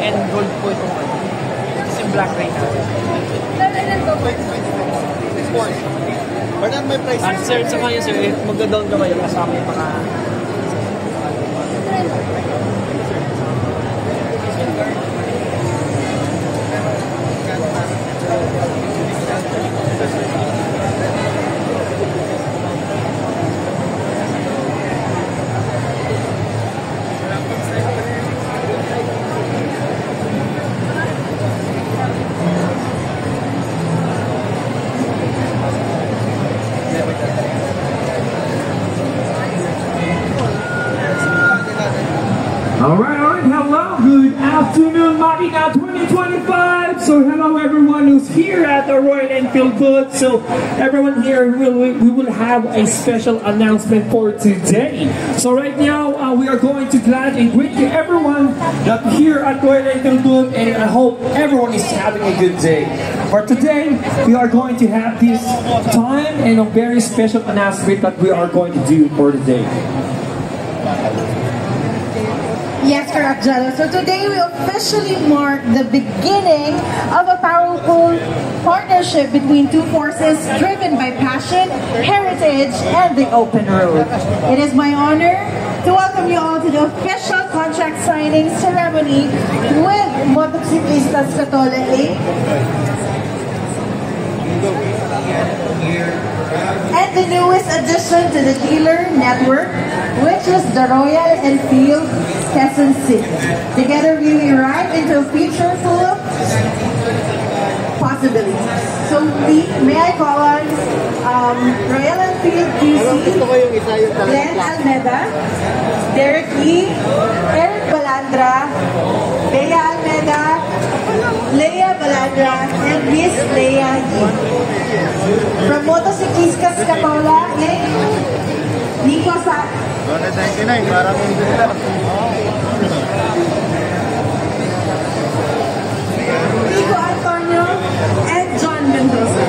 and gold po itong ano. Ito yung black ray natin. Pardon my price. Sir, sa kanya sir, mag-down ka kayo kasama yung mga... Alright, hello, good afternoon, Makina 2025. So hello everyone who's here at the Royal Enfield booth. So everyone here, we will have a special announcement for today. So right now, we are going to gladly greet everyone that here at Royal Enfield booth, and I hope everyone is having a good day. For today, we are going to have this time and a very special announcement that we are going to do for today. Yes, correct, Jello. So today we officially mark the beginning of a powerful partnership between two forces driven by passion, heritage, and the open road. It is my honor to welcome you all to the official contract signing ceremony with Motociclistas Catholic and the newest addition to the dealer network, which is the Royal Enfield Quezon City. Together we will ride into a future full of possibilities. So may I call on Royal Enfield GC, Glenn Almeda, Derek Lee, Eric Balandra, Bea Almeda, Leia Balandra, and Miss Leia Yi. From Motociclistas Catholic, Nico Sa... 199, parang hindi nila. Nico Antonio and John Mendoza.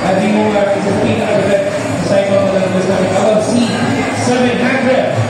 At yung sa pinaka-bet sa ibang mga namin LFC 700.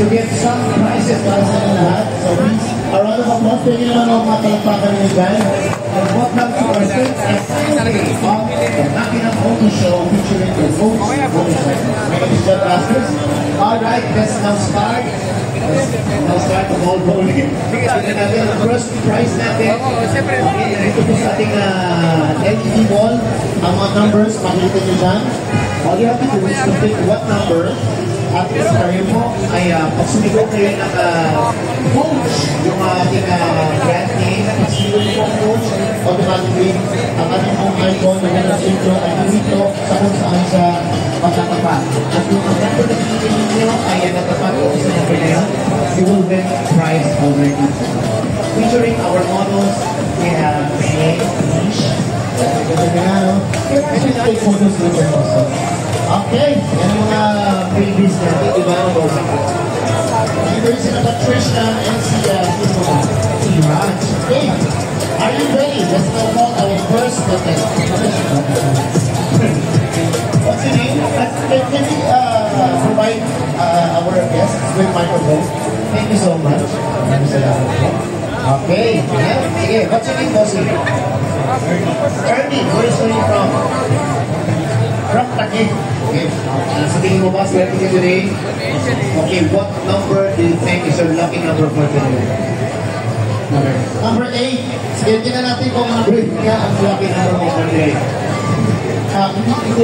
To get some prizes para sa inyo lahat. So please, a round of applause. Pwede naman ako matalakpakan nyo guys. And welcome to our 6th the Makina Auto Show featuring the most motorcycles. My name is John Vasquez. Alright, let's now start. Let's start the ball rolling. Tignan natin ang first prize natin. Okay, ito po sa ating LED wall. Ang mga numbers, makikita nyo dyan. All you have to do is to pick what number. At kayo mo ay pag sumigaw kayo ng coach, yung ating brand name, pag sumigaw mo ang coach, automatically ang ating mong icon na gano'n intro ay dito sa kung saan siya magtatapat. At yung ang number na pinigin ninyo ay natapat o sa number na yun, you will win prize already. Featuring our models, we have May, Niche, and you take photos with them also. Okay, yan yung mga babies natin, di ba? Nandito sila Patricia and si Raj. Okay, are you ready? Let's now call our first contest. What's your name? Can we provide our guests with microphone? Thank you so much. Okay, sige, what's your name, Bossy? Ernie, where is you from? From Taguig. Okay. Sabihin mo ba, swerte ka today? Okay, what number do you think is your lucky number for today? Number 8. Sige, tingnan natin kung number 8 nga ang lucky number mo for today. Hindi,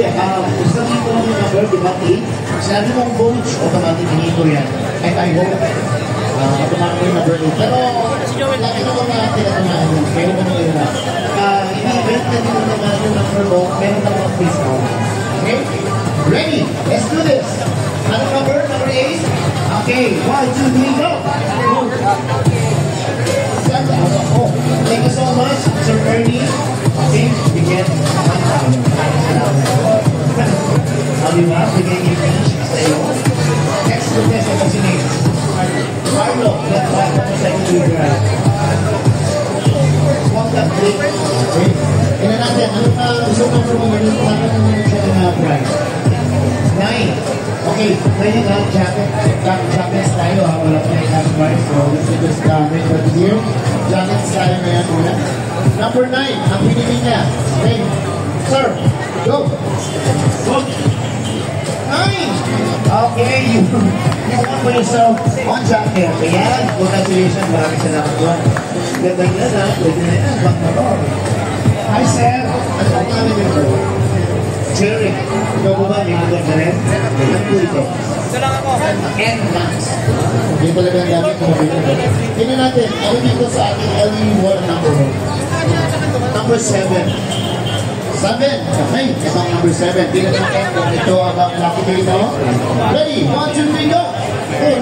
sabihin ko lang yung number, di ba 8? Sinabi mong votes, automatic hinito yan. And I hope, automatic yung number 8. Pero, laki ko mga tinatamaan mo. Meron mo nang yun na. Ini-event na din naman yung number mo, meron na mga quiz mo. Okay? Ready? Let's do this. Ano number? Number 8? Okay. 1, 2, 3, go! Oh, thank you so much, Sir Ernie. Okay, begin 1,000. Sabi ba? Bigay niyo finish sa iyo. Next contest ang si name. Marlo, let's try for the second leader. Walk that way. Okay. Tingnan natin, ano pa gusto mo for mga ganun? Saan ka naman siya na prize? 9. Okay, pwede na jacket. Jackets tayo ha, wala pa yung cash prize. So, let's just make that here. Jackets tayo na yan muna. Number 9, ang pinili niya. Okay, sir, go! Go! 9! Okay, you want for yourself one jacket. Ayan, congratulations. Maraming salamat po. Ganda na na, pwede na yan. Back na to. Hi, sir. Ano ang namin member? Jerry. Ikaw po ba? May mga na rin? Ano po ito? Ito lang ako. And Max. Hindi talaga ang dami kung mabili. Tingnan natin, ano dito sa ating LED wall number 1? Number 7. 7. Okay, ito ang number 7. Tingnan natin kung ito ang lucky day, no? Ready? 1, 2, 3, go! Okay.